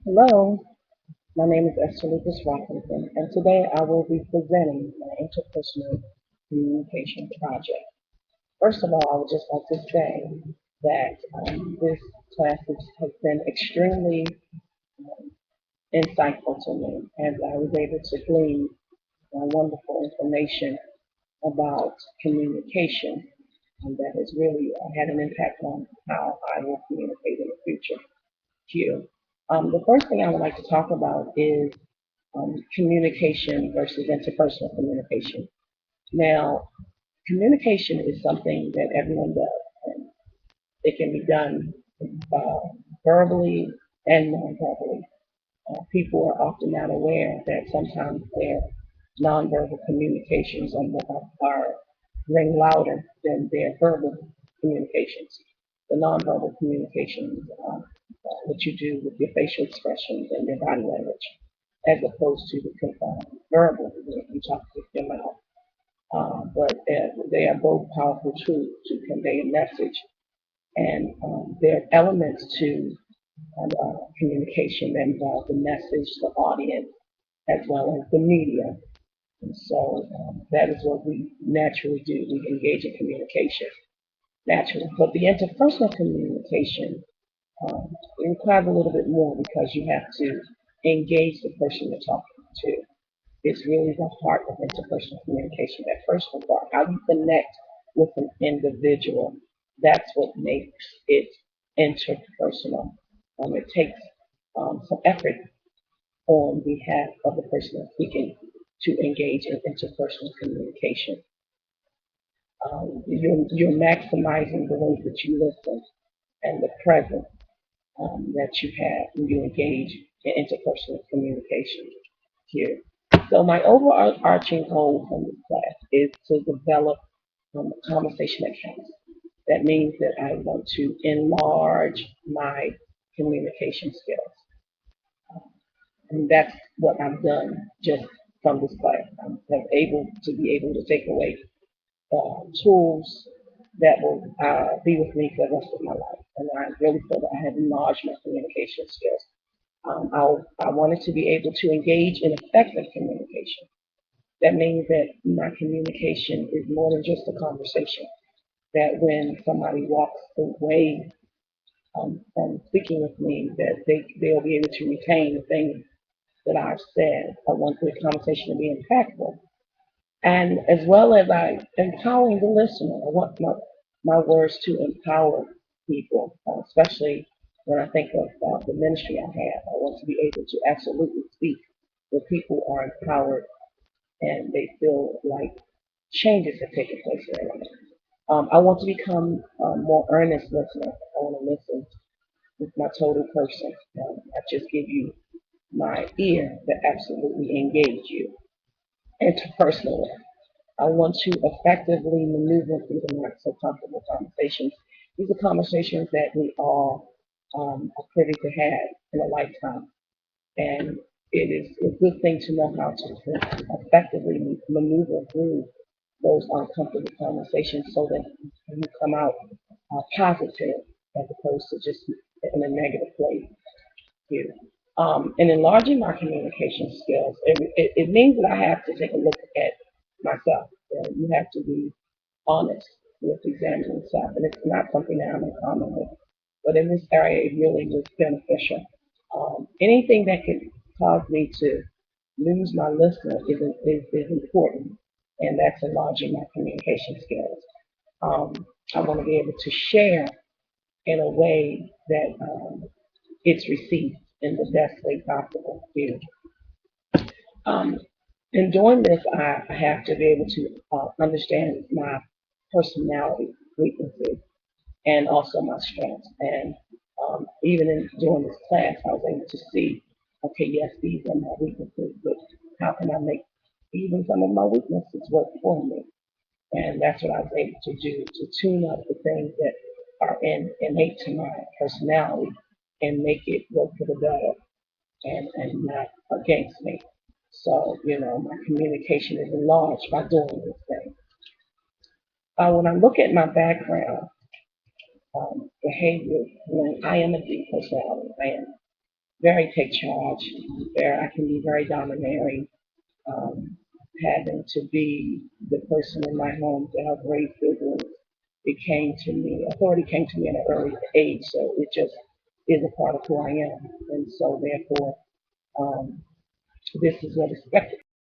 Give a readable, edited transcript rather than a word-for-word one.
Hello, my name is Esther Lucas Robinson, and today I will be presenting my interpersonal communication project. First of all, I would just like to say that this class has been extremely insightful to me, as I was able to glean wonderful information about communication, and that has really had an impact on how I will communicate in the future to you. The first thing I would like to talk about is communication versus interpersonal communication. Now, communication is something that everyone does, and it can be done uh, verbally and non-verbally. People are often not aware that sometimes their nonverbal communications are ring louder than their verbal communications. The nonverbal communications, what you do with your facial expressions and your body language, as opposed to the verbal when you talk with your mouth. But they are both powerful tools to convey a message, and there are elements to communication that involve the message, the audience, as well as the media. And so that is what we naturally do. We engage in communication naturally. But the interpersonal communication requires a little bit more because you have to engage the person you're talking to. It's really the heart of interpersonal communication, that personal part, how you connect with an individual. That's what makes it interpersonal. It takes some effort on behalf of the person that's speaking to engage in interpersonal communication. You're maximizing the ways that you listen and the presence that you have when you engage in interpersonal communication here. So my overarching goal from this class is to develop a conversation that counts. That means that I want to enlarge my communication skills. And that's what I've done just from this class. I'm able to be able to take away tools that will be with me for the rest of my life. And I really feel that I have enlarged my communication skills. I wanted to be able to engage in effective communication. That means that my communication is more than just a conversation. That when somebody walks away from speaking with me, that they'll be able to retain the things that I've said. I want the conversation to be impactful. And as well as I empowering the listener, I want my words to empower people, especially when I think of the ministry I have. I want to be able to absolutely speak where people are empowered and they feel like changes have taken place in their life. I want to become a more earnest listener. I want to listen with my total person. I just give you my ear to absolutely engage you interpersonally. I want to effectively maneuver through the not so comfortable conversations. These are conversations that we all are privy to have in a lifetime. And it is a good thing to know how to effectively maneuver through those uncomfortable conversations so that you come out positive as opposed to just in a negative place here. And enlarging my communication skills, it means that I have to take a look at myself. You have to be honest with examining yourself, and it's not something that I'm in common with. But in this area, it really was beneficial. Anything that could cause me to lose my listener is important, and that's enlarging my communication skills. I want to be able to share in a way that it's received in the best way possible here. Um, in doing this, I have to be able to understand my personality, weaknesses, and also my strengths. And even in doing this class, I was able to see, okay, yes, these are my weaknesses, but how can I make even some of my weaknesses work for me? And that's what I was able to do to tune up the things that are innate to my personality and make it work for the better and not against me. So, my communication is enlarged by doing this thing. When I look at my background, behavior, I am a deep personality. I am. very take charge. Where I can be very domineering, having to be the person in my home to help raise siblings. It came to me, authority came to me at an early age, so it just is a part of who I am. And so therefore, this is what is expected